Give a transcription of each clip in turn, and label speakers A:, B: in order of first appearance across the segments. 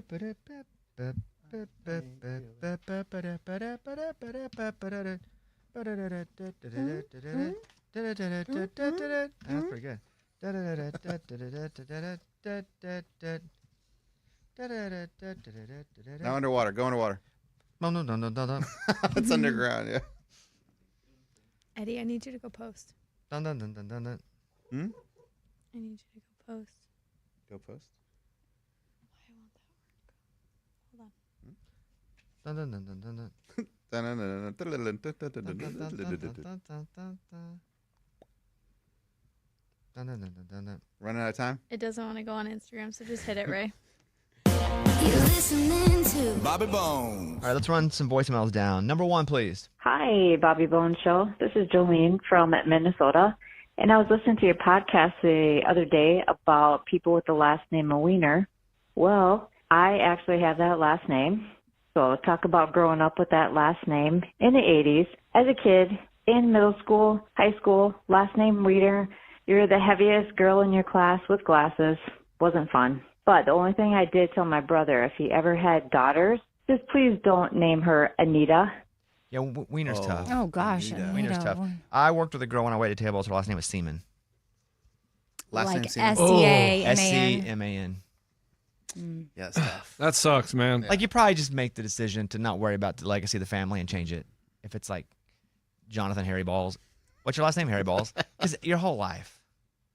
A: pretty good.
B: Now underwater. Go underwater.
A: No.
B: It's underground, yeah.
C: Eddie, I need you to go post.
A: Dun.
B: Hmm?
C: I need you to go post.
B: Go post.
C: Why won't that work? Hold on.
B: Running out of time?
C: It doesn't want to go on Instagram, so just hit it, Ray.
D: You're listening to
E: Bobby Bones.
A: All right, let's run some voicemails down. Number 1, please.
F: Hi, Bobby Bones Show. This is Jolene from Minnesota. And I was listening to your podcast the other day about people with the last name Weezer. Well, I actually have that last name. So talk about growing up with that last name in the 80s. As a kid, in middle school, high school, last name Weezer. You're the heaviest girl in your class with glasses. Wasn't fun. But the only thing I did tell my brother, if he ever had daughters, just please don't name her Anita.
A: Yeah, Wiener's tough.
G: Oh, gosh.
A: Wiener's tough. I worked with a girl when I waited tables. Her last name was Seaman.
B: Last name
G: like
B: Seaman.
G: S-C-A-M-A-N.
A: S-C-M-A-N.
B: Yeah, it's tough.
H: That sucks, man.
A: Like, you probably just make the decision to not worry about the legacy of the family and change it. If it's like Jonathan Harry Balls. What's your last name, Harry Balls? Because your whole life.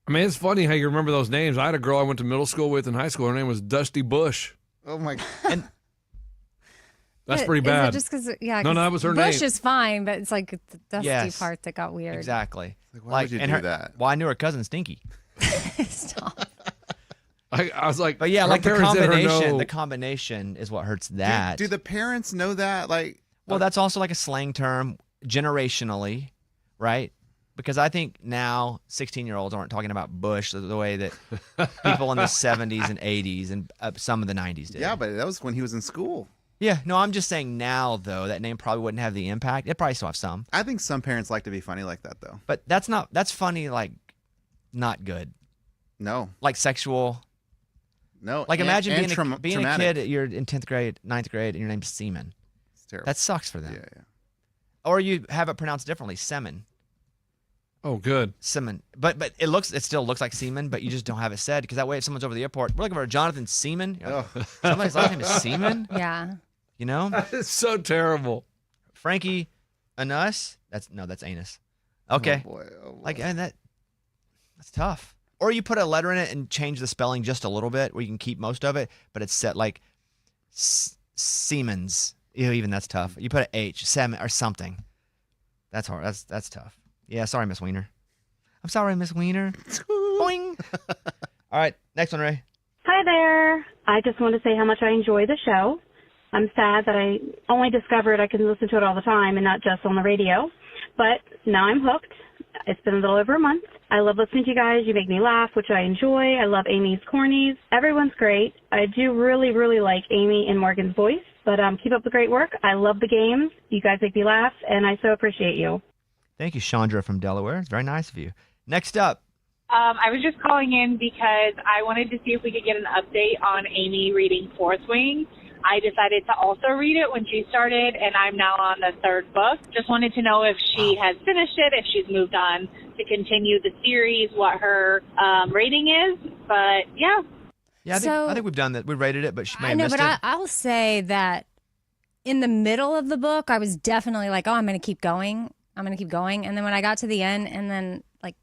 H: I mean, it's funny how you remember those names. I had a girl I went to middle school with in high school. Her name was Dusty Bush.
B: Oh, my God.
A: And
H: That's pretty bad.
G: Is it just because, yeah.
H: No, that was her
G: Bush
H: name.
G: is fine, but it's like the dusty
A: Yes.
G: part that got weird.
A: Exactly.
B: Like, why would you
A: and
B: do
A: her,
B: that?
A: Well, I knew her cousin Stinky.
G: Stop.
H: I was like,
A: But yeah,
H: her
A: like the
H: parents let her
A: combination.
H: know-
A: The combination is what hurts that.
B: Do the parents know that? Like,
A: Well, that's also like a slang term generationally, right? Because I think now 16-year-olds aren't talking about Bush the way that people in the 70s and 80s and some of the 90s did.
B: yeah, but that was when he was in school.
A: Yeah, no, I'm just saying now, though, that name probably wouldn't have the impact. It probably still have some.
B: I think some parents like to be funny like that, though.
A: But that's funny, like, not good.
B: No.
A: Like sexual.
B: No.
A: Like, imagine
B: and
A: being a
B: traumatic.
A: kid, you're in 10th grade, 9th grade, and your name's Seaman.
B: It's terrible.
A: That sucks for them.
B: Yeah.
A: Or you have it pronounced differently, Semen.
H: Oh, good.
A: Seaman. But it still looks like Seaman, but you just don't have it said, because that way if someone's over the airport, we're looking for a Jonathan Seaman. Somebody's last name is Seaman?
G: Yeah.
A: You know?
H: It's so terrible.
A: Frankie Anus? That's Anus. Okay.
B: Oh, boy. Oh, boy.
A: Like, and that's tough. Or you put a letter in it and change the spelling just a little bit, where you can keep most of it, but it's set like Siemens. Even that's tough. You put an H, Semen, or something. That's hard. That's tough. Yeah, sorry, Miss Wiener. I'm sorry, Miss Wiener. Boing. All right, next one, Ray.
I: Hi there. I just want to say how much I enjoy the show. I'm sad that I only discovered I can listen to it all the time and not just on the radio. But now I'm hooked. It's been a little over a month. I love listening to you guys. You make me laugh, which I enjoy. I love Amy's cornies. Everyone's great. I do really, really like Amy and Morgan's voice. But keep up the great work. I love the games. You guys make me laugh, and I so appreciate you.
A: Thank you, Chandra from Delaware. It's very nice of you. Next up.
J: I was just calling in because I wanted to see if we could get an update on Amy reading Fourth Wing. I decided to also read it when she started, and I'm now on the third book. Just wanted to know if she has finished it, if she's moved on to continue the series, what her rating is. But, yeah.
A: Yeah, I think we've done that. We rated it, but she may have missed it.
G: I'll say that in the middle of the book, I was definitely like, oh, I'm going to keep going. And then when I got to the end, and then like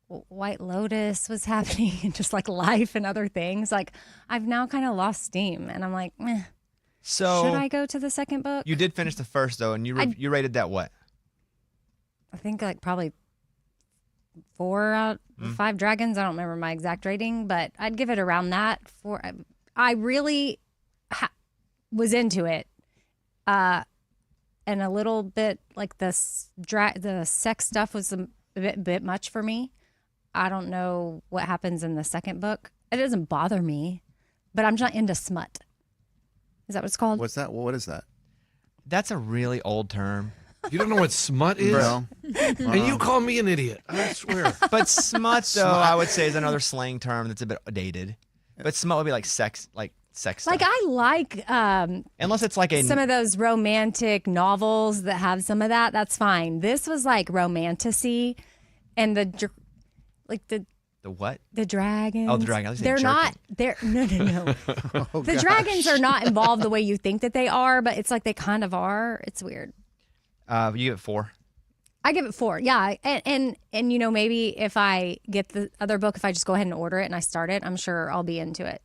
G: White Lotus was happening and just like life and other things, like I've now kind of lost steam, and I'm like, meh.
A: So
G: should I go to the second book?
A: You did finish the first, though, and you rated that what?
G: I think like probably 4 out of 5 dragons. I don't remember my exact rating, but I'd give it around that. I really was into it. And a little bit like the sex stuff was a bit much for me. I don't know what happens in the second book. It doesn't bother me, but I'm not into smut. Is that what it's called?
B: What's that? What is that?
A: That's a really old term.
H: You don't know what smut is?
B: Bro.
H: And you call me an idiot. I swear.
A: But smut, though, I would say is another slang term that's a bit dated. But smut would be like sex sex stuff.
G: Like I like
A: Unless it's like
G: some of those romantic novels that have some of that. That's fine. This was like romanticy, and the
A: what?
G: The dragons.
A: Oh, the dragons.
G: They're not. They're no.
B: Oh,
G: The
B: gosh.
G: dragons are not involved the way you think that they are, but it's like they kind of are. It's weird.
A: You give it 4.
G: I give it 4. Yeah, and you know, maybe if I get the other book, if I just go ahead and order it and I start it, I'm sure I'll be into it.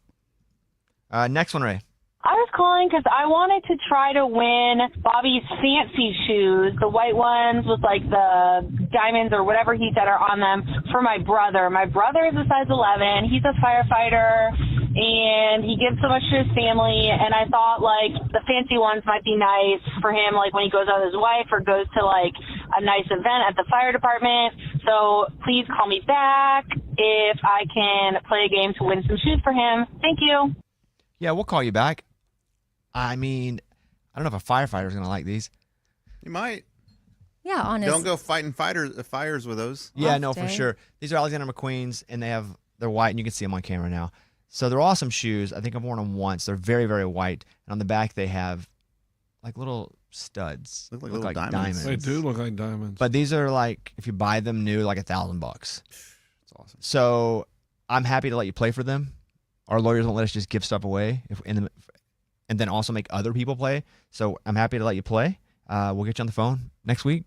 A: Next one, Ray.
J: I was calling because I wanted to try to win Bobby's fancy shoes, the white ones with like the diamonds or whatever he said are on them, for my brother. My brother is a size 11. He's a firefighter, and he gives so much to his family. And I thought like the fancy ones might be nice for him, like when he goes out with his wife or goes to like a nice event at the fire department. So please call me back if I can play a game to win some shoes for him. Thank you.
A: Yeah, we'll call you back. I mean, I don't know if a firefighter's going to like these.
B: You might.
G: Yeah, honestly.
B: Don't go fighting fires with those.
A: Yeah, no, for
G: day.
A: sure. These are Alexander McQueen's, and they're white, and you can see them on camera now. So they're awesome shoes. I think I've worn them once. They're very, very white. And on the back, they have like little studs.
B: Look like little diamonds.
H: They do look like diamonds.
A: But these are like, if you buy them new, like $1,000.
B: That's awesome.
A: So I'm happy to let you play for them. Our lawyers won't let us just give stuff away and then also make other people play. So I'm happy to let you play. We'll get you on the phone next week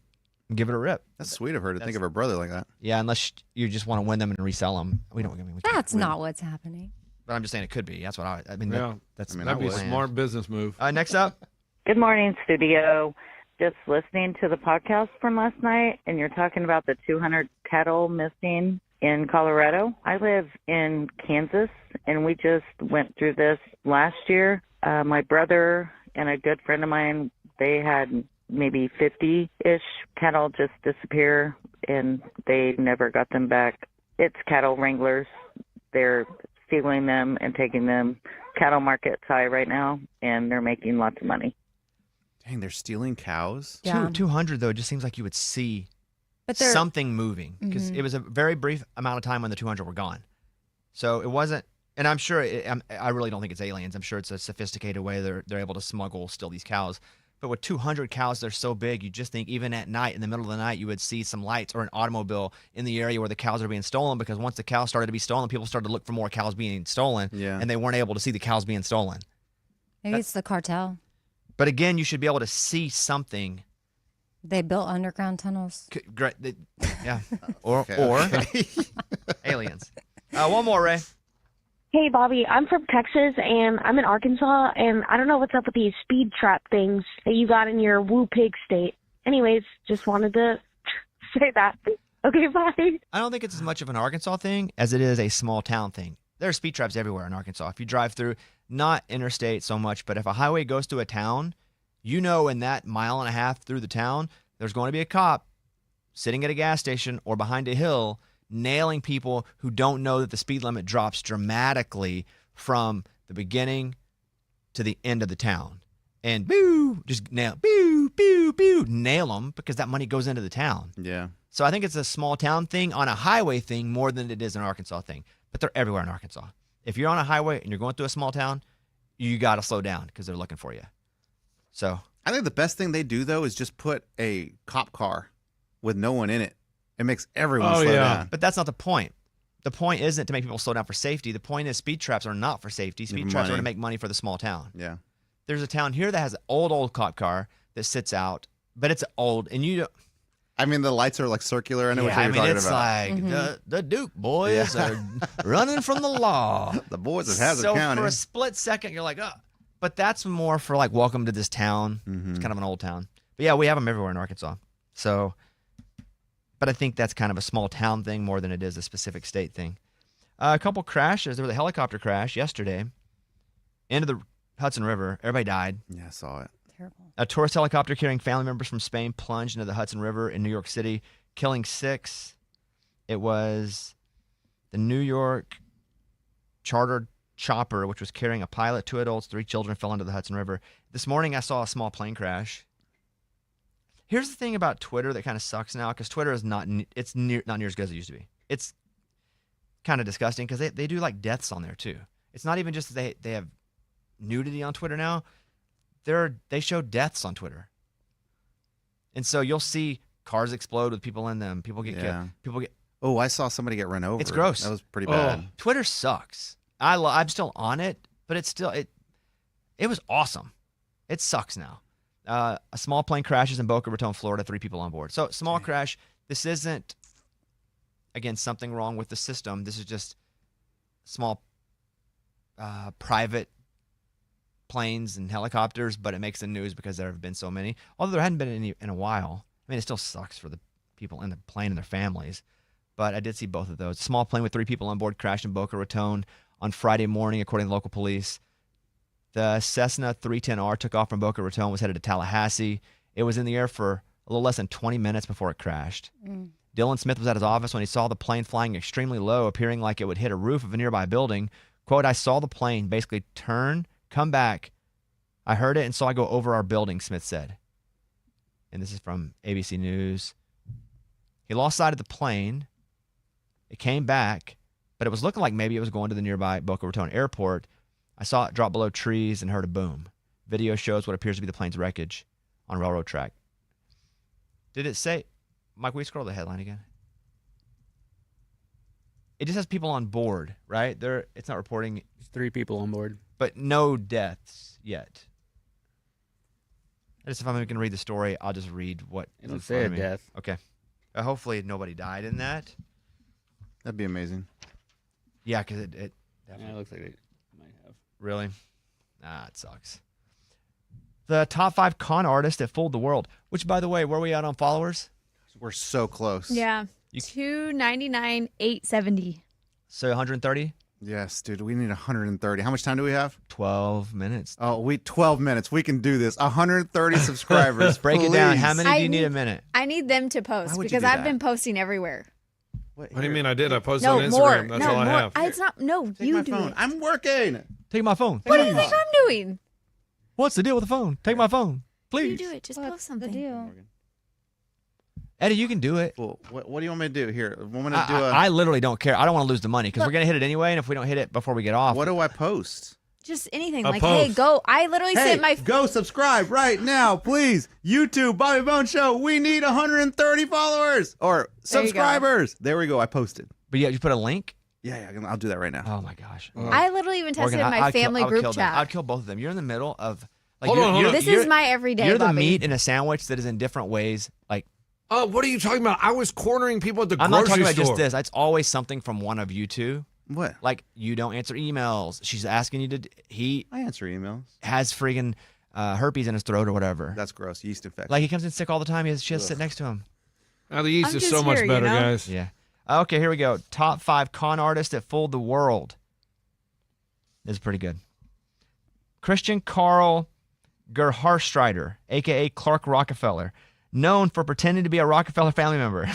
A: and give it a rip.
B: That's sweet of her to think of her brother like that.
A: Yeah, unless you just want to win them and resell them. We don't.
G: That's not what's happening.
A: But I'm just saying it could be. That's what I mean.
H: Yeah.
A: That'd
H: That'd be a smart business move.
A: Next up.
F: Good morning, studio. Just listening to the podcast from last night, and you're talking about the 200 cattle missing in Colorado. I live in Kansas, and we just went through this last year. My brother and a good friend of mine, they had maybe 50-ish cattle just disappear, and they never got them back. It's cattle wranglers. They're stealing them and taking them. Cattle market's high right now, and they're making lots of money.
B: Dang, they're stealing cows?
G: Yeah.
A: 200, though, it just seems like you would see
G: But they're
A: something moving because
G: Mhm.
A: it was a very brief amount of time when the 200 were gone. So it wasn't, and I'm sure, I really don't think it's aliens. I'm sure it's a sophisticated way they're able to smuggle still these cows. But with 200 cows, they're so big, you just think even at night, in the middle of the night, you would see some lights or an automobile in the area where the cows are being stolen, because once the cows started to be stolen, people started to look for more cows being stolen,
B: Yeah.
A: and they weren't able to see the cows being stolen.
G: maybe it's the cartel.
A: But again, you should be able to see something.
G: They built underground tunnels.
A: Great, yeah, or
B: Okay.
A: aliens. One more, Ray.
E: Hey, Bobby, I'm from Texas, and I'm in Arkansas, and I don't know what's up with these speed trap things that you got in your Woo Pig state. Anyways, just wanted to say that. Okay, bye.
A: I don't think it's as much of an Arkansas thing as it is a small town thing. There are speed traps everywhere in Arkansas. If you drive through, not interstate so much, but if a highway goes through a town, you know in that mile and a half through the town, there's going to be a cop sitting at a gas station or behind a hill nailing people who don't know that the speed limit drops dramatically from the beginning to the end of the town. And boo, just nail, boo, boo, boo, nail them because that money goes into the town.
B: Yeah.
A: So I think it's a small town thing on a highway thing more than it is an Arkansas thing. But they're everywhere in Arkansas. If you're on a highway and you're going through a small town, you got to slow down because they're looking for you. So
B: I think the best thing they do, though, is just put a cop car with no one in it. It makes everyone slow down.
A: But that's not the point. The point isn't to make people slow down for safety. The point is speed traps are not for safety. Speed traps are to make money for the small town.
B: Yeah.
A: There's a town here that has an old cop car that sits out, but it's old, and you.
B: I mean, the lights are like circular. I know what you're talking
A: it's
B: about.
A: like the Duke boys are running from the law.
B: The boys of Hazard
A: so
B: County.
A: for a split second, you're like, oh. But that's more for like, welcome to this town. It's kind of an old town. But yeah, we have them everywhere in Arkansas. So, but I think that's kind of a small town thing more than it is a specific state thing. A couple crashes. There was a helicopter crash yesterday into the Hudson River. Everybody died.
B: Yeah, I saw it.
G: Terrible.
A: A tourist helicopter carrying family members from Spain plunged into the Hudson River in New York City, killing 6. It was the New York chartered chopper, which was carrying a pilot, 2 adults, 3 children, fell into the Hudson River. This morning, I saw a small plane crash. Here's the thing about Twitter that kind of sucks now, because Twitter is not near as good as it used to be. It's kind of disgusting because they do like deaths on there too. It's not even just they have nudity on Twitter now, they show deaths on Twitter. And so you'll see cars explode with people in them. People get killed. People get.
B: Oh, I saw somebody get run over.
A: It's gross.
B: That was pretty bad.
A: Twitter sucks. I'm still on it, but it's still it was awesome. It sucks now. A small plane crashes in Boca Raton, Florida. 3 people on board. So small crash. This isn't, again, something wrong with the system. This is just small private planes and helicopters, but it makes the news because there have been so many. Although there hadn't been any in a while. I mean, it still sucks for the people in the plane and their families. But I did see both of those. Small plane with 3 people on board crashed in Boca Raton on Friday morning, according to local police. The Cessna 310R took off from Boca Raton, was headed to Tallahassee. It was in the air for a little less than 20 minutes before it crashed. Dylan Smith was at his office when he saw the plane flying extremely low, appearing like it would hit a roof of a nearby building. Quote, I saw the plane basically turn, come back. I heard it and saw it go over our building, Smith said. And this is from ABC News. He lost sight of the plane. It came back, but it was looking like maybe it was going to the nearby Boca Raton airport. I saw it drop below trees and heard a boom. Video shows what appears to be the plane's wreckage on a railroad track. Did it say, Mike, will you scroll the headline again? It just has people on board, right? It's not reporting.
K: There's 3 people on board.
A: But no deaths yet. I just, if I'm going to read the story, I'll just read what.
K: It'll say a death.
A: Okay. Hopefully nobody died in that.
B: That'd be amazing.
A: Yeah, because it
K: definitely looks like it might have.
A: Really? It sucks. The top 5 con artists that fooled the world. Which, by the way, where are we at on followers?
B: We're so close.
C: Yeah. 299, 870.
A: So 130?
B: Yes, dude. We need 130. How much time do we have?
A: 12 minutes.
B: Oh, 12 minutes. We can do this. 130 subscribers.
A: Break it down. How
B: please.
A: many do you need a minute?
C: I need them to post
B: Why would you
C: because
B: do
C: I've
B: that?
C: been posting everywhere.
H: What do you mean I did? I posted
C: No,
H: on Instagram.
C: more.
H: That's
C: no,
H: all I
C: more.
H: have.
C: It's not. No,
B: Take
C: you
B: my
C: do
B: phone.
C: it.
B: I'm working.
A: Take my phone.
C: What do you think I'm doing?
A: What's the deal with the phone? Take my phone. Please.
C: You do it. Just post something.
G: The deal?
A: Eddie, you can do it.
B: Well, what do you want me to do here? I'm gonna do a.
A: I literally don't care. I don't want to lose the money because we're going to hit it anyway. And if we don't hit it before we get off.
B: What do I post?
C: Just anything.
A: A
C: Like,
A: post.
C: hey, go. I literally
B: Hey,
C: sent my.
B: go subscribe right now, please. YouTube, Bobby Bone Show. We need 130 followers or
C: There you go.
B: subscribers. There we go. I posted.
A: But yeah, you put a link?
B: Yeah, I'll do that right now.
A: Oh, my gosh.
C: I literally even tested
A: Morgan,
C: in my
A: I'd kill-
C: family
A: I would
C: group
A: kill them.
C: chat.
A: I'd kill both of them. You're in the middle of. Like,
H: Hold on.
C: This is my everyday.
A: You're the
C: Bobby.
A: meat in a sandwich that is in different ways. Like,
H: Oh, what are you talking about? I was cornering people at the
A: I'm
H: grocery
A: not talking about
H: store.
A: just this. It's always something from one of you two.
B: What?
A: Like, you don't answer emails. She's asking you to. He
B: I answer emails.
A: has friggin' herpes in his throat or whatever.
B: That's gross. Yeast infection.
A: Like, he comes in sick all the time. She has to sit next to him.
H: Now, the yeast
C: I'm
H: is
C: just
H: so much
C: here, you
H: better,
C: know?
H: guys.
A: Yeah. Okay, here we go. Top 5 con artists that fooled the world. This is pretty good. Christian Carl Gerhartstreiter, a.k.a. Clark Rockefeller, known for pretending to be a Rockefeller family member.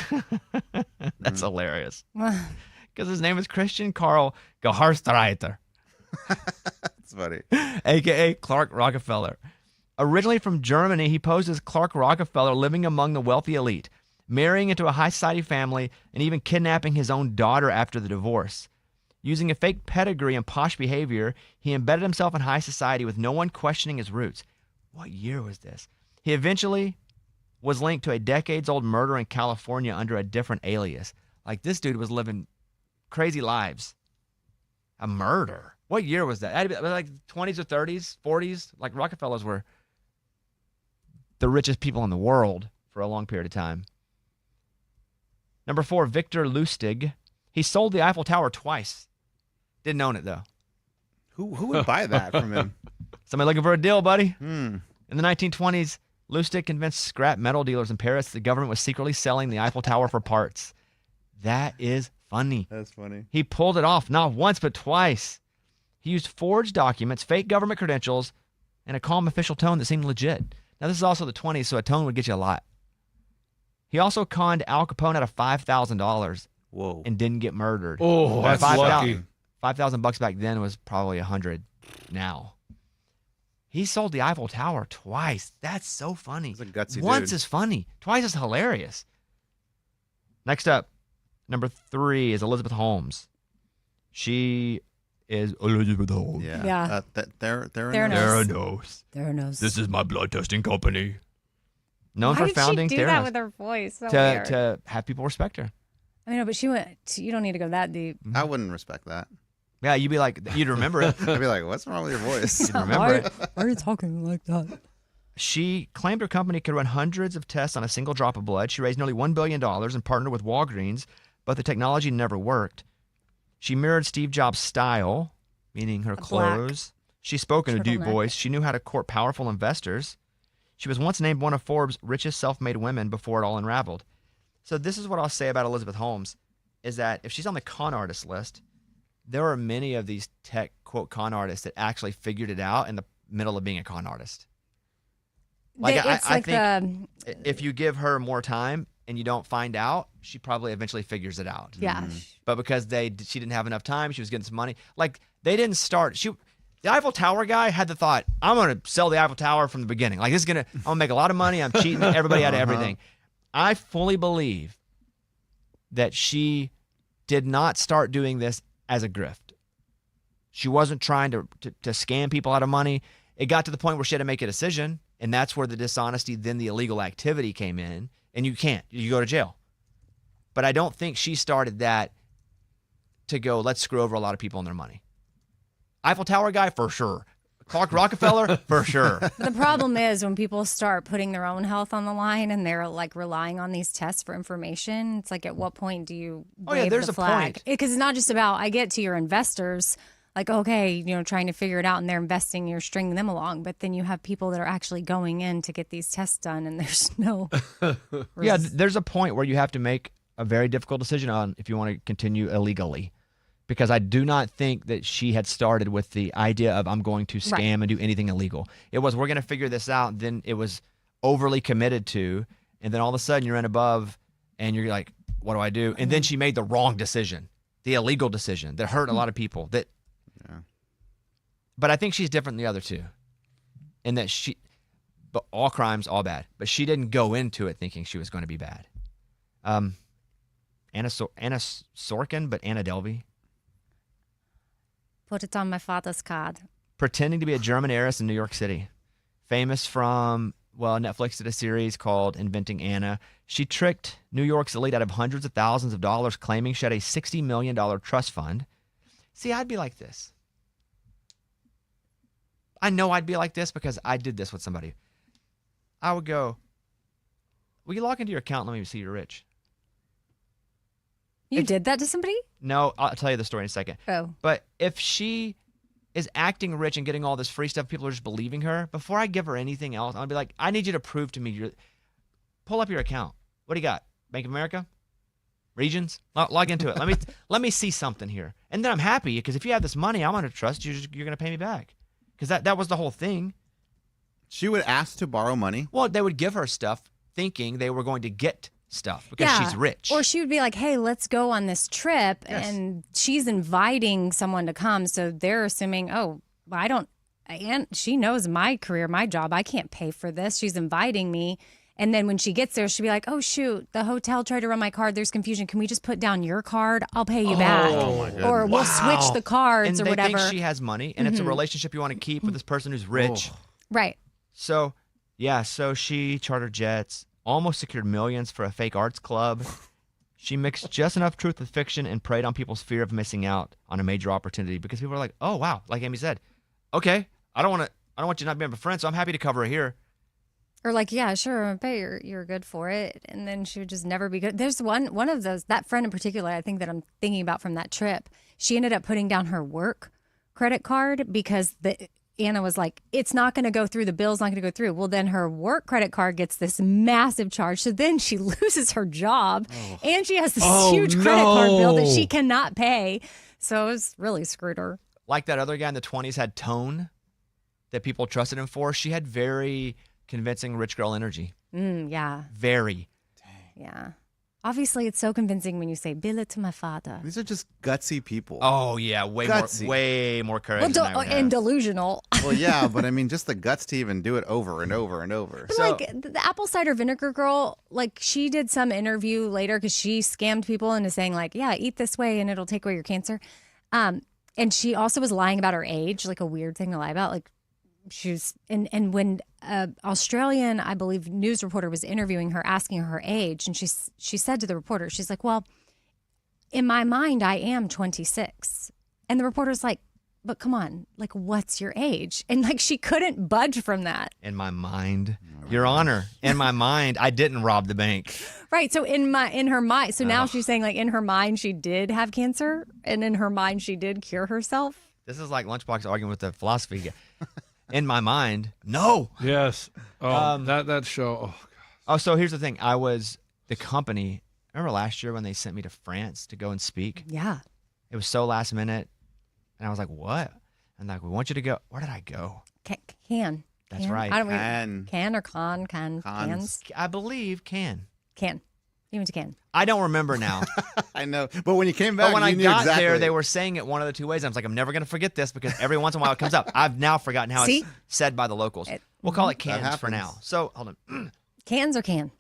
A: That's hilarious. Because his name is Christian Carl Gerhartstreiter,
B: That's funny.
A: a.k.a. Clark Rockefeller. Originally from Germany, he posed as Clark Rockefeller living among the wealthy elite, marrying into a high society family, and even kidnapping his own daughter after the divorce. Using a fake pedigree and posh behavior, he embedded himself in high society with no one questioning his roots. What year was this? He eventually was linked to a decades-old murder in California under a different alias. Like, this dude was living crazy lives. A murder. What year was that? It was like 20s or 30s, 40s. Like, Rockefellers were the richest people in the world for a long period of time. Number 4, Victor Lustig. He sold the Eiffel Tower twice. Didn't own it, though.
B: Who would buy that from him?
A: Somebody looking for a deal, buddy.
B: Hmm.
A: In the 1920s, Lustig convinced scrap metal dealers in Paris the government was secretly selling the Eiffel Tower for parts. That is funny.
B: That's funny.
A: He pulled it off not once, but twice. He used forged documents, fake government credentials, and a calm official tone that seemed legit. Now, this is also the 20s, so a tone would get you a lot. He also conned Al Capone out of $5,000
B: Whoa.
A: and didn't get murdered.
H: Oh, that's lucky.
A: $5,000 back then was probably $100 now. He sold the Eiffel Tower twice. That's so funny.
B: He's a gutsy
A: Once
B: dude.
A: is funny. Twice is hilarious. Next up, number 3 is Elizabeth Holmes. She is Elizabeth Holmes.
B: Yeah.
G: Yeah.
B: Theranos.
G: Theranos.
A: This is my blood testing company. Known
G: Why
A: for
G: did
A: founding
G: she do
A: Theranos.
G: that with her voice? So weird.
A: To have people respect her.
G: I mean, no, but she went. You don't need to go that deep.
B: I wouldn't respect that.
A: Yeah, you'd be like, you'd remember it.
B: I'd be like, what's wrong with your voice?
A: You'd remember it.
G: Why are you talking like that?
A: She claimed her company could run hundreds of tests on a single drop of blood. She raised nearly $1 billion and partnered with Walgreens, but the technology never worked. She mirrored Steve Jobs' style, meaning her clothes. She spoke in a deep
G: turtleneck.
A: voice. She knew how to court powerful investors. She was once named one of Forbes' richest self-made women before it all unraveled. So this is what I'll say about Elizabeth Holmes, is that if she's on the con artist list, there are many of these tech, quote, con artists that actually figured it out in the middle of being a con artist. I think if you give her more time and you don't find out, she probably eventually figures it out.
G: Yeah.
A: But because she didn't have enough time, she was getting some money. Like they didn't start. The Eiffel Tower guy had the thought, I'm going to sell the Eiffel Tower from the beginning. Like I'm going to make a lot of money. I'm cheating everybody out of everything. I fully believe that she did not start doing this as a grift. She wasn't trying to scam people out of money. It got to the point where she had to make a decision. And that's where the dishonesty, then the illegal activity came in. And you can't. You go to jail. But I don't think she started that to go, let's screw over a lot of people and their money. Eiffel Tower guy, for sure. Clark Rockefeller, for sure.
G: The problem is when people start putting their own health on the line and they're like relying on these tests for information, it's like at what point do you wave
A: there's
G: the
A: a
G: flag?
A: point.
G: Because it's not just about, I get to your investors, like, okay, trying to figure it out and they're investing, you're stringing them along. But then you have people that are actually going in to get these tests done and there's no.
A: Yeah, there's a point where you have to make a very difficult decision on if you want to continue illegally. Because I do not think that she had started with the idea of I'm going to scam and do anything illegal. It was, we're going to figure this out. Then it was overly committed to. And then all of a sudden you're in above and you're like, what do I do? And then she made the wrong decision, the illegal decision that hurt a lot of people. But I think she's different than the other two. In that but all crimes, all bad. But she didn't go into it thinking she was going to be bad. Anna Sorkin, but Anna Delvey.
G: Put it on my father's card.
A: Pretending to be a German heiress in New York City. Famous from, Netflix did a series called Inventing Anna. She tricked New York's elite out of hundreds of thousands of dollars, claiming she had a $60 million trust fund. See, I'd be like this. I know I'd be like this because I did this with somebody. I would go, will you log into your account and let me see you're rich?
G: You did that to somebody?
A: No, I'll tell you the story in a second.
G: Oh.
A: But if she is acting rich and getting all this free stuff, people are just believing her, before I give her anything else, I'll be like, I need you to prove to me pull up your account. What do you got? Bank of America? Regions? Log into it. Let me see something here. And then I'm happy because if you have this money, I'm going to trust you. You're going to pay me back. Because that was the whole thing.
B: She would ask to borrow money?
A: Well, they would give her stuff thinking they were going to get stuff because she's rich.
G: Or she would be like, hey, let's go on this trip. Yes. And she's inviting someone to come. So they're assuming, and she knows my career, my job. I can't pay for this. She's inviting me. And then when she gets there, she'll be like, oh, shoot, the hotel tried to run my card. There's confusion. Can we just put down your card? I'll pay you back.
B: Oh, my goodness.
G: Or we'll switch the cards
A: and
G: or whatever.
A: They think she has money, and it's a relationship you want to keep with this person who's rich.
G: Right.
A: So, so she chartered jets, almost secured millions for a fake arts club. She mixed just enough truth with fiction and preyed on people's fear of missing out on a major opportunity because people are like, oh, wow, like Amy said, okay, I don't want you to not be my friend, so I'm happy to cover it here.
G: Or like, yeah, sure, but you're good for it. And then she would just never be good. There's one of those, that friend in particular, I think that I'm thinking about from that trip. She ended up putting down her work credit card because Anna was like, it's not going to go through. The bill's not going to go through. Well, then her work credit card gets this massive charge. So then she loses her job and she has this huge credit card bill that she cannot pay. So it was really screwed her.
A: Like that other guy in the 20s had tone that people trusted him for. She had very convincing rich girl energy.
G: Yeah.
A: Very.
B: Dang.
G: Yeah. Obviously, it's so convincing when you say, bill it to my father.
B: These are just gutsy people.
A: Oh, yeah. Way more courage than I would have.
G: And delusional.
B: Well, yeah, but I mean, just the guts to even do it over and over and over.
G: But like the apple cider vinegar girl, like she did some interview later because she scammed people into saying like, yeah, eat this way and it'll take away your cancer. And she also was lying about her age, like a weird thing to lie about. Like she was, and when Australian, I believe, news reporter was interviewing her, asking her age, and she said to the reporter, she's like, well, in my mind, I am 26. And the reporter's like, but come on, like, what's your age? And like, she couldn't budge from that.
A: In my mind, Your Honor, in my mind, I didn't rob the bank.
G: Right. So in her mind, so now she's saying like in her mind she did have cancer, and in her mind she did cure herself.
A: This is like Lunchbox arguing with the philosophy guy. In my mind, no.
H: Yes. Oh, that show. Oh, God.
A: Oh, so here's the thing. The company, remember last year when they sent me to France to go and speak?
G: Yeah.
A: It was so last minute. And I was like, what? And like, we want you to go. Where did I go?
G: Can.
A: That's
G: Can?
A: right.
G: I don't can or cans.
A: I believe can.
G: Can. You went to can.
A: I don't remember now.
B: I know. But when you came back,
A: But when
B: you
A: I
B: knew
A: got
B: exactly.
A: there, they were saying it one of the two ways. I was like, I'm never going to forget this because every once in a while it comes up. I've now forgotten how
G: See?
A: it's said by the locals. We'll call it
B: That
A: cans for
B: happens.
A: now. So, hold on.
G: Cans or can?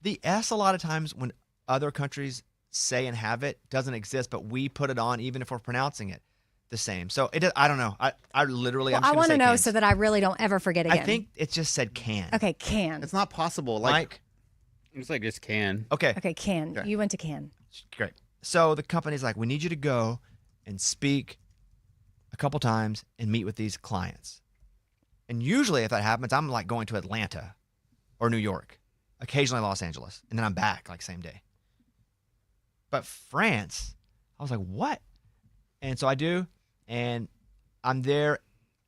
A: The S, a lot of times when other countries say and have it, doesn't exist, but we put it on even if we're pronouncing it the same. So, I don't know. I literally,
G: Well,
A: I'm just
G: I
A: going
G: want
A: to
G: to
A: say
G: know
A: cans.
G: so that I really don't ever forget again.
A: I think it just said can.
G: Okay, can.
B: It's not possible. Like,
A: Mike?
K: It's like just can.
A: Okay.
G: Okay, can.
A: Okay.
G: You went to can.
A: Great. So the company's like, we need you to go and speak a couple times and meet with these clients. And usually if that happens, I'm like going to Atlanta or New York, occasionally Los Angeles, and then I'm back like same day. But France, I was like, what? And so I do, and I'm there,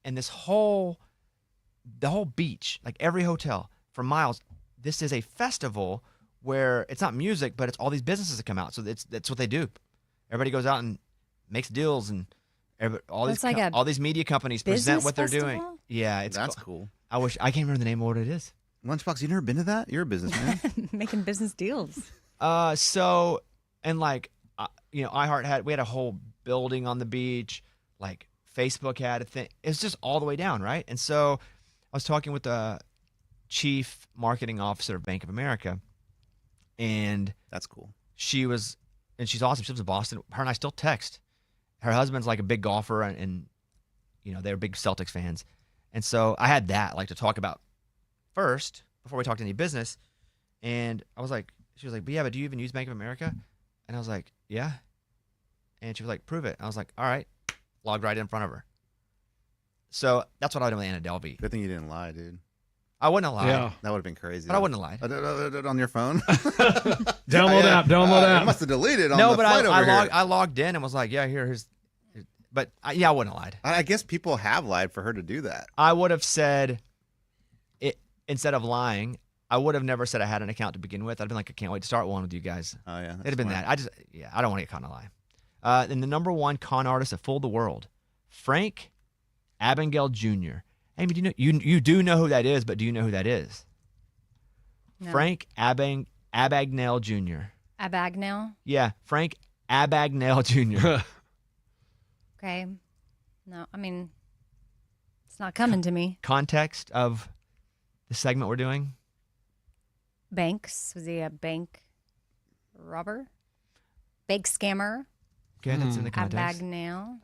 A: and the whole beach, like every hotel for miles, this is a festival where it's not music, but it's all these businesses that come out. So that's what they do. Everybody goes out and makes deals, and all these media companies present what they're doing.
G: festival?
A: Yeah,
B: that's cool.
A: I can't remember the name of what it is.
B: Lunchbox, you never been to that? You're a businessman.
G: Making business deals.
A: So, and like, iHeart we had a whole building on the beach. Like Facebook had a thing. It's just all the way down, right? And so I was talking with the chief marketing officer of Bank of America, and
B: that's cool.
A: She's awesome. She lives in Boston. Her and I still text. Her husband's like a big golfer, and they're big Celtics fans. And so I had that like to talk about first before we talked any business. And I was like, she was like, but do you even use Bank of America? And I was like, yeah. And she was like, prove it. I was like, all right. Logged right in front of her. So that's what I would have done with Anna Delvey.
B: Good thing you didn't lie, dude.
A: I wouldn't have lied.
H: Yeah.
B: That would have been crazy.
A: But I wouldn't have lied.
B: On your phone?
H: Download app.
B: You must have deleted on
A: no,
B: the
A: but
B: flight over here.
A: I logged in and was like, yeah, here's. But I wouldn't have lied.
B: I guess people have lied for her to do that.
A: I would have said, instead of lying, I would have never said I had an account to begin with. I'd have been like, I can't wait to start one with you guys.
B: Oh, yeah.
A: It'd have been that. I don't want to get caught in a lie. And the number one con artist that fooled the world, Frank Abagnale Jr. Amy, do you do know who that is, but do you know who that is? No. Frank Abagnale Jr.
G: Abagnale?
A: Yeah, Frank Abagnale Jr.
G: Okay. No, I mean, it's not coming to me.
A: Context of the segment we're doing?
G: Banks. Was he a bank robber? Bank scammer?
A: Okay, that's in the context.
G: Abagnale.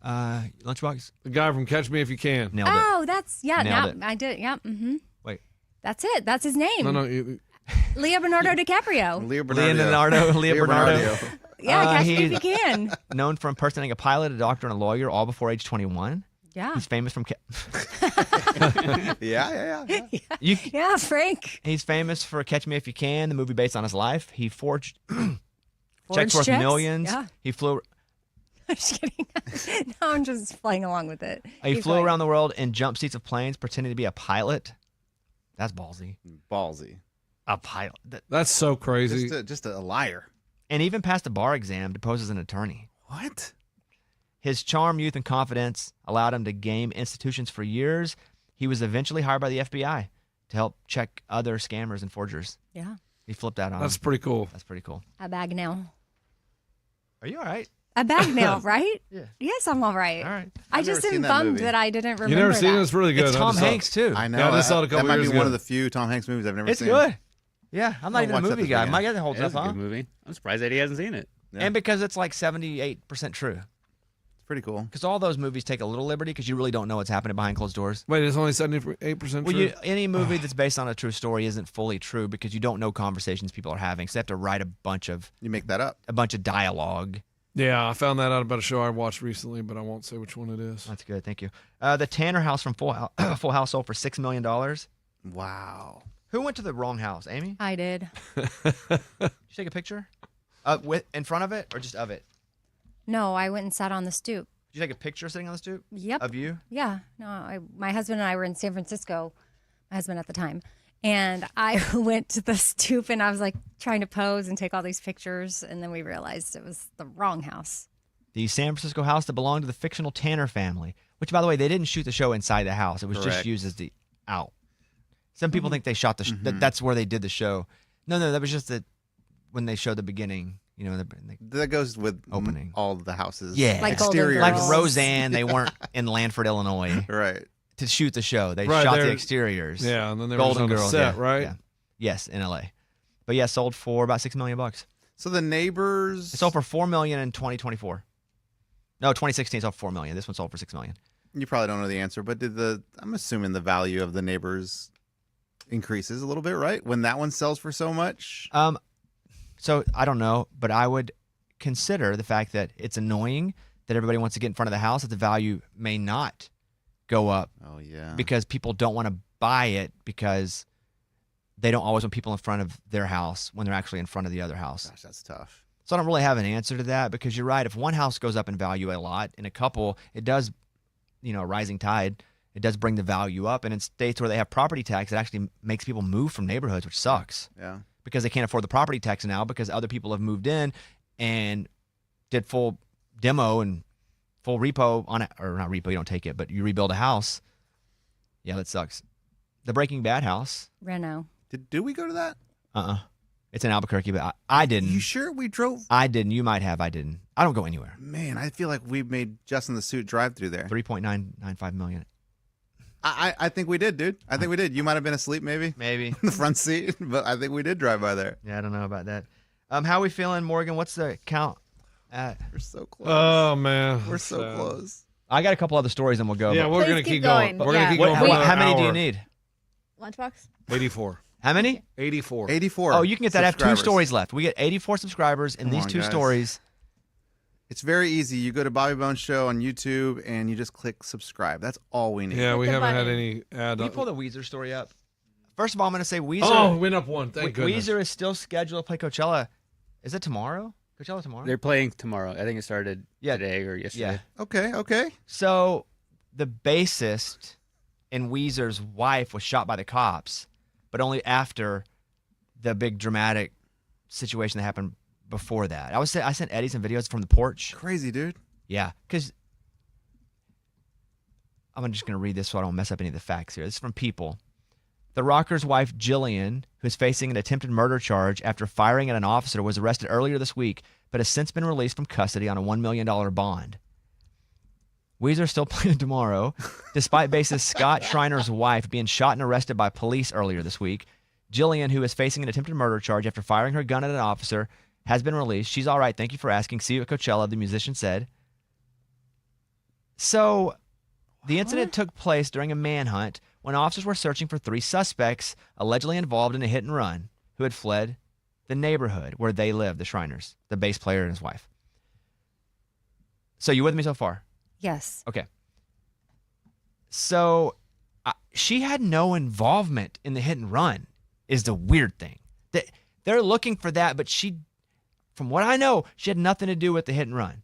A: Lunchbox?
H: The guy from Catch Me If You Can.
A: Nailed it.
G: Oh,
A: Nailed it.
G: I did. Yeah. Mm-hmm.
A: Wait.
G: That's it. That's his name.
H: No.
G: Leonardo DiCaprio.
A: Leonardo.
G: Yeah, Catch Me If You Can.
A: Known for impersonating a pilot, a doctor, and a lawyer, all before age 21.
G: Yeah.
A: He's famous from...
G: Yeah, Frank.
A: He's famous for Catch Me If You Can, the movie based on his life. He forged checks worth
G: checks?
A: millions.
G: Yeah.
A: He flew...
G: I'm just kidding. No, I'm just playing along with it.
A: He flew around the world in jump seats of planes, pretending to be a pilot. That's ballsy.
B: Ballsy.
A: A pilot.
H: That's so crazy.
B: Just a liar.
A: And even passed a bar exam to pose as an attorney.
B: What?
A: His charm, youth, and confidence allowed him to game institutions for years. He was eventually hired by the FBI to help check other scammers and forgers.
G: Yeah.
A: He flipped out on
H: That's
A: him.
H: pretty cool.
A: That's pretty cool.
G: Abagnale.
A: Are you all right?
G: Abagnale, right?
A: Yeah.
G: Yes, I'm all right.
A: All right.
G: I
B: I've
G: just
B: never
G: am
B: seen that
G: bummed
B: movie.
G: that I didn't remember
H: You never seen
G: that.
H: it? It's really good.
A: It's
H: I
A: Tom
H: just saw it.
A: Hanks, too.
B: I know.
H: Yeah, I just saw it a couple
B: that might
H: years
B: be one
H: ago.
B: of the few Tom Hanks movies I've never
A: It's
B: seen.
A: good. Yeah, I'm not
B: I'll
A: even a
B: watch that
A: movie
B: this
A: guy.
B: weekend.
A: My guy holds
K: That's
A: up,
K: a
A: huh?
K: good movie. I'm surprised that he hasn't seen it.
B: Yeah.
A: And because it's like 78% true.
B: Pretty cool.
A: Because all those movies take a little liberty because you really don't know what's happening behind closed doors.
H: Wait, it's only 78%
A: Well,
H: true?
A: any movie that's based on a true story isn't fully true because you don't know conversations people are having. So they have to write a bunch of dialogue.
H: Yeah, I found that out about a show I watched recently, but I won't say which one it is.
A: That's good. Thank you. The Tanner house from Full House sold for $6 million.
B: Wow.
A: Who went to the wrong house? Amy?
G: I did.
A: Did you take a picture? In front of it or just of it?
G: No, I went and sat on the stoop.
A: Did you take a picture sitting on the stoop?
G: Yep.
A: Of you?
G: Yeah. No, my husband and I were in San Francisco, my husband at the time. And I went to the stoop and I was like trying to pose and take all these pictures. And then we realized it was the wrong house.
A: The San Francisco house that belonged to the fictional Tanner family, which, by the way, they didn't shoot the show inside the house. It was just
B: Correct.
A: used as the out. Some people think they shot the that's where they did the show. No, that was just when they showed the beginning. You know,
B: that goes with
A: opening
B: all the houses.
A: Yeah,
G: Like
B: exterior,
A: like Roseanne. They weren't in Lanford, Illinois,
B: right,
A: to shoot the show. They
H: Right,
A: shot
H: they're-
A: the exteriors.
H: Yeah, and then they were
A: Golden
H: just on the
A: Girls,
H: set,
A: yeah,
H: right?
A: yeah. Yes, in LA. But yeah, sold for about $6 million.
B: So the neighbors.
A: It sold for $4 million in 2024. No, 2016 sold for $4 million. This one sold for $6 million.
B: You probably don't know the answer, but I'm assuming the value of the neighbors increases a little bit, right? When that one sells for so much.
A: So I don't know, but I would consider the fact that it's annoying that everybody wants to get in front of the house, that the value may not go up.
B: Oh yeah.
A: Because people don't want to buy it because they don't always want people in front of their house when they're actually in front of the other house.
B: Gosh, that's tough.
A: So I don't really have an answer to that because you're right. If one house goes up in value a lot, in a couple, it does, a rising tide, it does bring the value up. And in states where they have property tax, it actually makes people move from neighborhoods, which sucks.
B: Yeah.
A: Because they can't afford the property tax now because other people have moved in and did full demo and full repo on it, or not repo, you don't take it, but you rebuild a house. Yeah, that sucks. The Breaking Bad house.
G: Reno.
B: Did we go to that?
A: It's in Albuquerque, but I didn't.
B: You sure we drove?
A: I didn't. You might have. I didn't. I don't go anywhere.
B: Man, I feel like we made Justin the Suit drive through there.
A: 3.995 million.
B: I think we did, dude. I think we did. You might have been asleep, maybe.
A: Maybe.
B: In the front seat, but I think we did drive by there.
A: Yeah, I don't know about that. How are we feeling, Morgan? What's the count at?
B: We're so close.
H: Oh, man.
B: We're so close.
A: I got a couple other stories and we'll go.
H: Yeah,
A: but-
H: we're going to keep going. We're going to keep going. for
A: How
H: another
A: many do you
H: hour.
A: need?
C: Lunchbox?
H: 84.
A: How many?
H: 84.
B: 84.
A: Oh, you can get that. I have 2
B: subscribers.
A: stories left. We get 84 subscribers in
B: Come
A: these
B: on,
A: 2
B: guys.
A: stories.
B: It's very easy. You go to Bobby Bones Show on YouTube and you just click subscribe. That's all we need.
H: Yeah, we
C: the
H: haven't had
C: button.
H: any ad.
A: Can you pull the Weezer story up? First of all, I'm going to say Weezer.
H: Oh, went up one. Thank goodness.
A: Weezer is still scheduled to play Coachella. Is it tomorrow? Coachella tomorrow?
K: They're playing tomorrow. I think it started today or yesterday.
A: Yeah.
B: Okay.
A: So the bassist and Weezer's wife was shot by the cops, but only after the big dramatic situation that happened before that. I sent Eddie some videos from the porch.
B: Crazy, dude.
A: Yeah, because I'm just going to read this so I don't mess up any of the facts here. This is from People. The rocker's wife, Jillian, who's facing an attempted murder charge after firing at an officer, was arrested earlier this week, but has since been released from custody on a $1 million bond. Weezer still playing tomorrow, despite bassist Scott Schreiner's wife being shot and arrested by police earlier this week. Jillian, who is facing an attempted murder charge after firing her gun at an officer, has been released. She's all right. Thank you for asking. See you at Coachella, the musician said. So the incident took place during a manhunt when officers were searching for 3 suspects allegedly involved in a hit and run who had fled the neighborhood where they live, the Shriners, the bass player and his wife. So you with me so far?
G: Yes.
A: Okay. So she had no involvement in the hit and run is the weird thing. They're looking for that, but she, from what I know, she had nothing to do with the hit and run.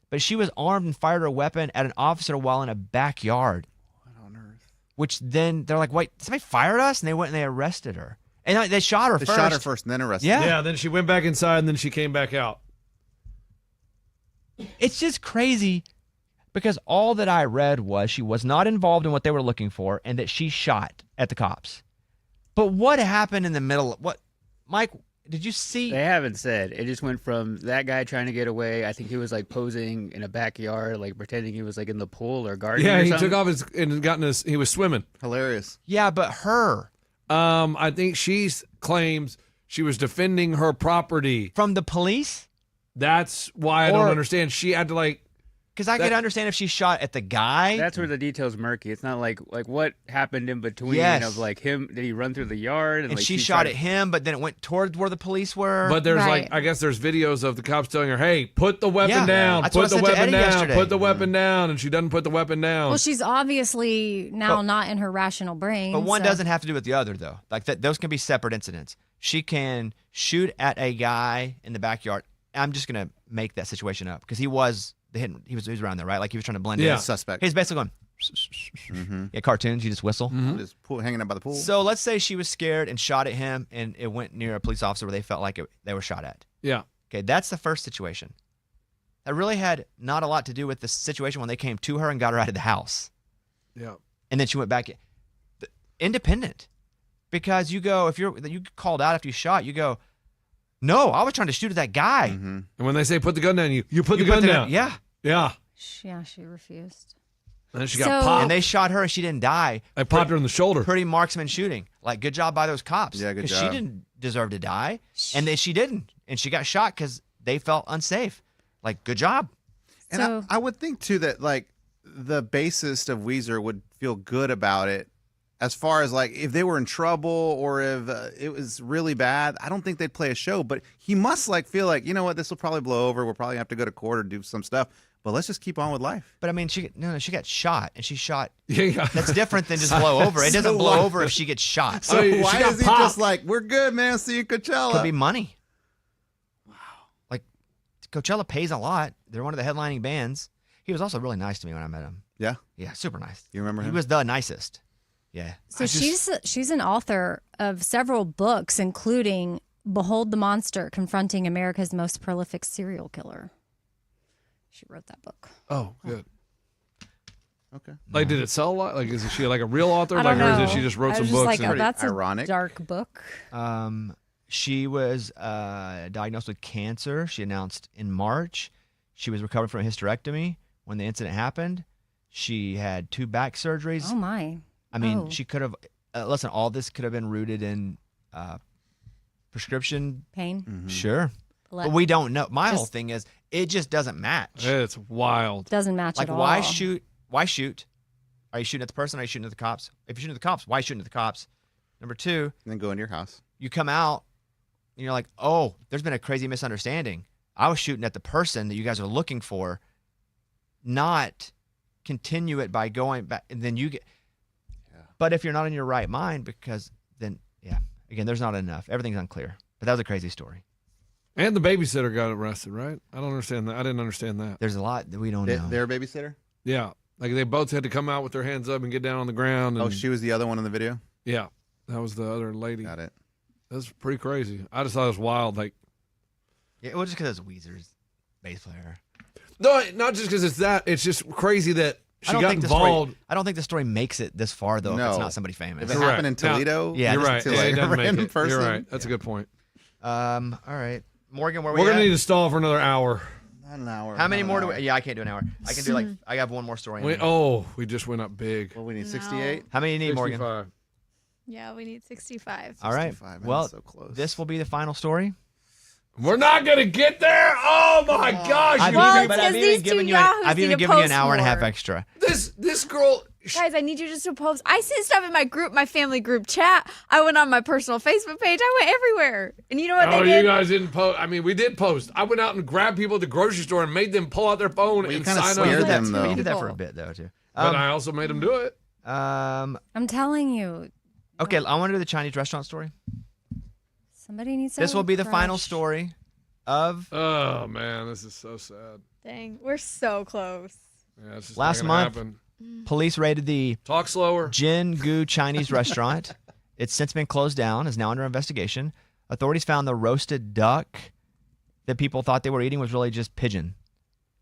A: But she was armed and fired a weapon at an officer while in a backyard.
B: What on earth?
A: Which then they're like, wait, somebody fired us? And they went and they arrested her. And they shot her
B: They
A: first.
B: shot her first and then arrested
A: Yeah.
B: her.
H: Yeah, then she went back inside and then she came back out.
A: It's just crazy because all that I read was she was not involved in what they were looking for and that she shot at the cops. But what happened in the middle? What, Mike, did you see?
K: They haven't said. It just went from that guy trying to get away. I think he was like posing in a backyard, like pretending he was like in the pool or garden.
H: Yeah,
K: or
H: he
K: something.
H: took off his and got in his. He was swimming.
B: Hilarious.
A: Yeah, but her.
H: I think she claims she was defending her property
A: from the police.
H: That's why I don't understand. She had to like
A: Because I could understand if she shot at the guy.
K: That's where the details murky. It's not like what happened in between
A: Yes.
K: of like him. Did he run through the yard?
A: and
K: like,
A: she
K: he
A: shot
K: tried
A: at him, but then it went toward where the police were.
H: But there's
G: Right.
H: like, I guess there's videos of the cops telling her, "Hey, put the weapon
A: Yeah.
H: down.
A: That's what
H: Put
A: I
H: the
A: said to
H: weapon
A: Eddie
H: down.
A: yesterday.
H: Put the weapon down," and she doesn't put the weapon down.
G: Well, she's obviously now not in her rational brain.
A: But one
G: so-
A: doesn't have to do with the other, though. Like that, those can be separate incidents. She can shoot at a guy in the backyard. I'm just gonna make that situation up because he was he was around there, right? Like he was trying to blend in.
H: Yeah.
B: Suspect.
A: He's basically going. Yeah, cartoons. You just whistle.
B: Just hanging out by the pool.
A: So let's say she was scared and shot at him, and it went near a police officer where they felt like they were shot at.
H: Yeah.
A: Okay, that's the first situation. That really had not a lot to do with the situation when they came to her and got her out of the house.
H: Yeah.
A: And then she went back independent. Because you go, if you called out after you shot, you go, no, I was trying to shoot at that guy.
H: And when they say put the gun down, you put the gun down.
A: Yeah.
H: Yeah.
G: Yeah, she refused.
H: And then she
G: So-
H: got popped.
A: And they shot her and she didn't die.
H: They popped her in the shoulder.
A: Pretty marksman shooting. Like, good job by those cops.
B: Yeah, good
A: 'Cause
B: job.
A: she didn't deserve to die. And then she didn't. And she got shot because they felt unsafe. Like, good job.
B: And
G: So-
B: I would think too that like the bassist of Weezer would feel good about it, as far as like if they were in trouble or if it was really bad. I don't think they'd play a show, but he must like feel like, you know what, this will probably blow over. We'll probably have to go to court or do some stuff, but let's just keep on with life.
A: But I mean, she got shot, and she shot.
H: Yeah.
A: That's different than just blow over. It doesn't
B: So
A: blow
B: what?
A: over if she gets shot.
B: So
H: I mean, she
B: why
H: got
B: is he
H: popped.
B: just like, we're good, man, see you in Coachella?
A: Could be money. Wow. Like Coachella pays a lot. They're one of the headlining bands. He was also really nice to me when I met him.
B: Yeah,
A: Yeah, super nice.
B: you remember
A: He
B: him?
A: was the nicest. Yeah.
G: So she's an author of several books, including "Behold the Monster: Confronting America's Most Prolific Serial Killer." She wrote that book.
H: Oh, good.
B: Okay.
H: Like, did it sell a lot? Like, is she like a real author?
G: I
H: Like,
G: don't
H: or
G: know.
H: is it she just wrote
G: I
H: some
G: was just
H: books?
G: like,
H: and-
G: oh, that's
B: ironic.
G: a dark book.
A: She was diagnosed with cancer. She announced in March. She was recovering from a hysterectomy when the incident happened. She had 2 back surgeries.
G: Oh my!
A: I mean,
G: Oh.
A: she could have. Listen, all this could have been rooted in prescription.
G: Pain
A: Sure,
G: Let-
A: but we don't know. My whole
G: Just-
A: thing is, it just doesn't match.
H: It's wild.
G: doesn't match
A: Like,
G: at all.
A: why shoot? Why shoot? Are you shooting at the person? Or are you shooting at the cops? If you're shooting at the cops, why are you shooting at the cops? Number 2,
B: And then go into your house.
A: you come out and you're like, oh, there's been a crazy misunderstanding. I was shooting at the person that you guys are looking for, not continue it by going back. And then you get, but if you're not in your right mind, because then, yeah, again, there's not enough. Everything's unclear. But that was a crazy story.
H: And the babysitter got arrested, right? I don't understand that. I didn't understand that.
A: There's a lot that we don't know.
B: Their babysitter?
H: Yeah. Like, they both had to come out with their hands up and get down on the ground. And,
B: Oh, she was the other one in the video?
H: Yeah. That was the other lady.
B: Got it.
H: That's pretty crazy. I just thought it was wild. Like,
A: Yeah, well, just because it's Weezer's bass player.
H: no, not just because it's that. It's just crazy that she got
A: the
H: involved.
A: story, I don't think the story makes it this far, though, if
B: No.
A: it's not somebody famous.
B: If it happened in
H: Correct.
B: Toledo,
A: Yeah,
H: You're
A: just
H: right.
B: to
H: Yeah,
B: like
H: it
B: a
H: doesn't make
B: random
H: it.
B: person.
H: You're right. That's a good point.
A: All right. Morgan, where
H: We're
A: we
H: going
A: at?
H: to need to stall for another hour.
B: Not an hour.
A: How many
B: not
A: more
B: an
A: do we?
B: hour.
A: Yeah, I can't do an hour. I can do like, I got one more story. in me.
H: We just went up big.
B: Well, we need 68.
A: How many do you need, Morgan?
H: 65.
C: Yeah, we need 65.
A: All right.
B: 65, man,
A: Well,
B: so close.
A: this will be the final story.
H: We're not going to get there. Oh, my gosh.
A: I've
C: Well,
A: even,
C: it's
A: but
C: 'cause
A: I've
C: these
A: even
C: two
A: given you
C: yahoos
A: I've
C: need
A: even
C: to
A: given you an
C: post
A: hour and a half
C: more.
A: extra.
H: This girl.
C: Guys, I need you just to post. I sent stuff in my group, my family group chat. I went on my personal Facebook page. I went everywhere. And you know what
H: Oh,
C: they
H: you
C: did?
H: guys didn't post. I mean, we did post. I went out and grabbed people at the grocery store and made them pull out their phone
B: Well, you
H: and
B: kinda
H: sign
B: scared
H: up.
B: them,
A: You
B: though.
A: did that for a bit, though, too.
H: But I also made them do it.
G: I'm telling you,
A: Okay, I want to do the Chinese restaurant story.
G: somebody needs to.
A: This
G: have
A: will
G: a
A: be the final
G: crush.
A: story of
H: Oh, man. This is so sad.
C: Dang, we're so close.
H: Yeah, it's just
A: Last
H: not gonna
A: month.
H: happen.
A: police raided the
H: Talk slower.
A: Jin Gu Chinese restaurant. It's since been closed down, is now under investigation. Authorities found the roasted duck that people thought they were eating was really just pigeon.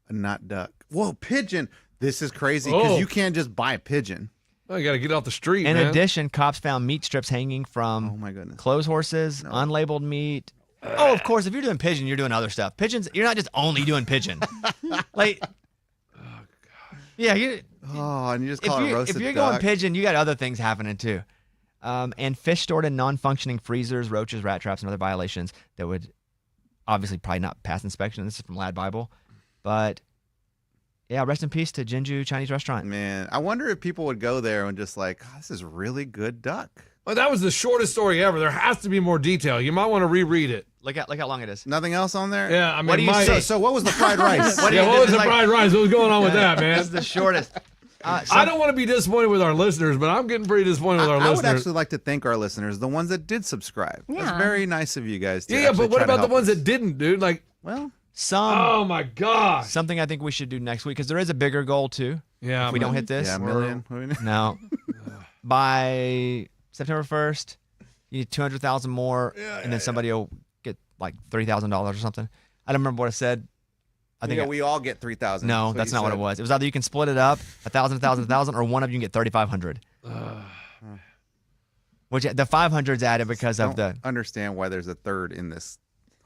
B: Not duck. Whoa, pigeon. This is crazy because
H: Oh.
B: you can't just buy a pigeon.
H: Oh, you got to get off the street,
A: In
H: man.
A: addition, cops found meat strips hanging
B: Oh,
A: from
B: my goodness.
A: clothes horses, unlabeled meat. Oh, of course, if you're doing pigeon, you're doing other stuff. Pigeons, you're not just only doing pigeon. Like, yeah,
B: Oh, and you just call it roasted
A: if you're
B: duck.
A: going pigeon, you got other things happening too. And fish stored in non-functioning freezers, roaches, rat traps, and other violations that would obviously probably not pass inspection. This is from Lad Bible, but Yeah, rest in peace to Jinju Chinese restaurant.
B: Man, I wonder if people would go there and just like, oh, this is really good duck.
H: Well, that was the shortest story ever. There has to be more detail. You might want to reread it.
A: Look how long it is.
B: Nothing else on there?
H: Yeah, I mean,
A: What do you say?
B: So what was the fried rice?
H: What was the fried rice? What was going on with that, man?
A: That's the shortest.
H: I don't want to be disappointed with our listeners, but I'm getting pretty disappointed with our
B: I would
H: listeners.
B: actually like to thank our listeners, the ones that did subscribe.
G: Yeah.
B: That's very nice of you guys. To
H: Yeah,
B: actually
H: but what
B: try to
H: about the
B: help
H: ones
B: us.
H: that didn't, dude? Like,
B: Well,
H: oh my gosh.
A: Something I think we should do next week because there is a bigger goal too.
H: Yeah,
A: if we don't hit this,
B: yeah, a million.
A: No. By September 1st, you need 200,000 more, and then somebody will get like $3,000 or something. I don't remember what I said. I think
B: we all get 3,000.
A: No, that's not what it was. It was either you can split it up 1,000, 1,000, 1,000, or one of you can get 3,500. Which the 500's added because of the.
B: Understand why there's a third in this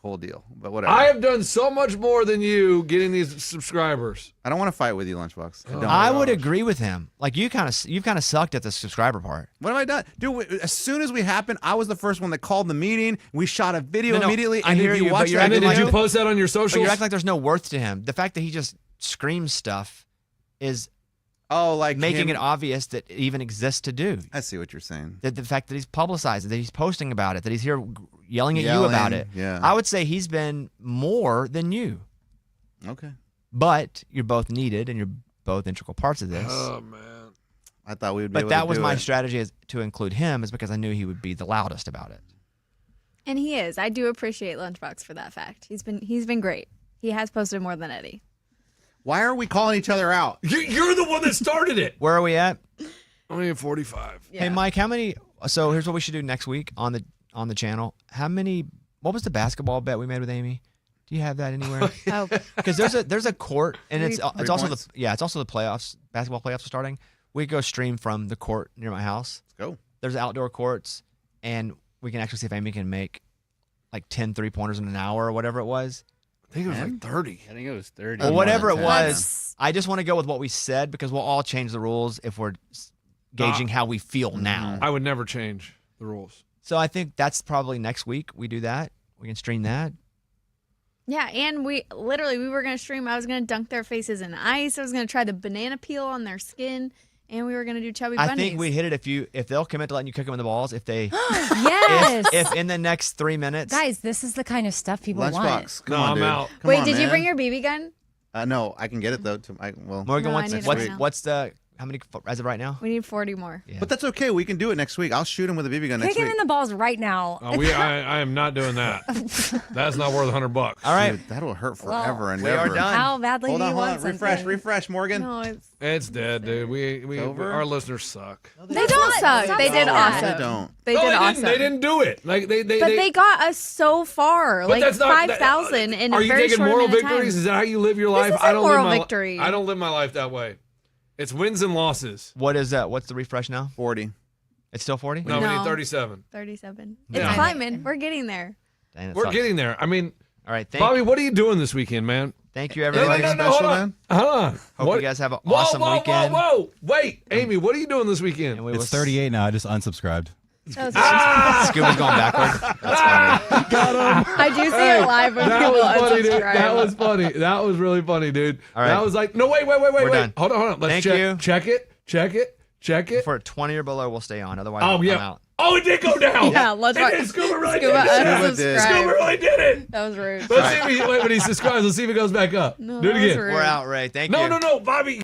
B: whole deal, but whatever.
H: I have done so much more than you getting these subscribers.
B: I don't want to fight with you, Lunchbox. I don't.
A: I would agree with him. Like you've kind of sucked at the subscriber part.
B: What have I done, dude? As soon as we happened, I was the first one that called the meeting. We shot a video immediately,
A: I
B: and
A: hear
B: if you
A: you, but
B: watch
A: you're
B: that
H: And then did
B: video,
H: you post that on your
A: But
H: socials?
A: you're acting like there's no worth to him. The fact that he just screams stuff is
B: like
A: making
B: him-
A: it obvious that it even exists to do.
B: I see what you're saying.
A: The fact that he's publicized it, that he's posting about it, that he's here yelling at you about it.
B: Yeah.
A: I would say he's been more than you.
B: Okay.
A: But you're both needed and you're both integral parts of this.
H: Oh man.
B: I thought we would be
A: But
B: able
A: that
B: to
A: was
B: do
A: my
B: it.
A: strategy to include him is because I knew he would be the loudest about it.
C: And he is. I do appreciate Lunchbox for that fact. He's been great. He has posted more than Eddie.
B: Why are we calling each other out?
H: You're the one that started it.
A: Where are we at?
H: Only at 45.
A: Hey Mike, how many so here's what we should do next week on the channel. What was the basketball bet we made with Amy? Do you have that anywhere?
C: Oh,
A: Because there's a court and it's
B: Three
A: also
B: points.
A: it's also the playoffs. Basketball playoffs are starting. We could go stream from the court near my house.
B: Let's go.
A: There's outdoor courts, and we can actually see if Amy can make like 10 3-pointers in an hour or whatever it was.
H: I think it was like 30.
K: I think it was 30.
A: Or whatever it
B: than 10,
A: was. I just want to go with what we said because we'll all change the rules if we're gauging how we feel now.
H: I would never change the rules.
A: So I think that's probably next week we do that. We can stream that.
C: yeah. And we were going to stream. I was going to dunk their faces in ice. I was going to try the banana peel on their skin. And we were going to do chubby bunnies.
A: I think we hit it if they'll commit to letting you kick them in the balls. If they
G: Yes.
A: if in the next 3 minutes.
G: Guys, this is the kind of stuff people want.
B: Lunchbox. Come
H: No,
B: on,
H: I'm
B: dude.
H: out.
B: Come
C: Wait,
B: on,
C: did you
B: man.
C: bring your BB gun?
B: No, I can get it though.
A: Morgan,
C: No, I need it right now.
A: what's the how many as of right now?
C: We need 40 more.
A: Yeah.
B: But that's okay. We can do it next week. I'll shoot him with a BB gun next
G: Kick him
B: week.
G: in the balls right now.
H: I am not doing that. That's not worth $100.
A: All right.
B: Dude, that'll hurt forever and
A: we are
B: ever.
A: done.
G: How badly
B: Hold
G: do
B: on,
G: you
B: hold
G: want
B: on. Refresh,
G: something?
B: refresh, Morgan.
C: No, it's
H: It's dead, dude. We
B: over?
H: our listeners suck.
C: they don't suck. They did
B: No,
C: awesome.
B: they don't.
C: They
H: No,
C: did
H: they
C: awesome.
H: didn't. They didn't do it. Like they
C: But they got us so far,
H: But
C: like
H: that's not-
C: 5,000 in a
H: Are you
C: very
H: taking
C: short
H: moral
C: amount of time.
H: victories? Is that how you live your life?
C: isn't moral victory.
H: I don't live my life that way. It's wins and losses.
A: What is that? What's the refresh now?
B: 40.
A: It's still 40?
H: No, we
C: No.
H: need 37.
C: 37.
H: Yeah.
C: It's climbing. We're getting there.
A: Dang, that
H: We're
A: sucks.
H: getting there. I mean,
A: All right,
H: Bobby, what are you doing this weekend, man?
A: thank you
H: No,
A: everybody.
H: hold
B: special,
H: on.
B: man?
H: Hold on.
A: Hope
H: What-
A: you guys have an
H: Whoa,
A: awesome
H: whoa,
A: weekend.
H: Whoa, Wait, Amy, what are you doing this weekend?
A: And we
L: It's
A: will
L: 38 now. I just unsubscribed.
A: Scuba's going backward. That's funny.
C: I do see it live when
H: That
C: people
H: was funny, dude.
C: unsubscribe.
H: That was funny. That was really funny, dude.
A: All right.
H: That was like, no, wait.
A: We're done.
H: Hold on. Let's
A: Thank
H: check.
A: you.
H: Check it.
A: If we're at 20 or below, we'll stay on. Otherwise,
H: Oh,
A: I'm
H: yeah.
A: out.
H: Oh, it did go down.
C: Yeah, let's
H: It
C: watch.
H: did. Scuba really
C: Scuba
H: did it.
C: unsubscribed.
H: Scuba really did it.
C: That was rude.
H: Let's see if when he subscribes, let's see if it goes back up.
C: No,
H: Do it
C: that was
H: again.
C: rude.
A: We're out, Ray. Thank you.
H: No, Bobby.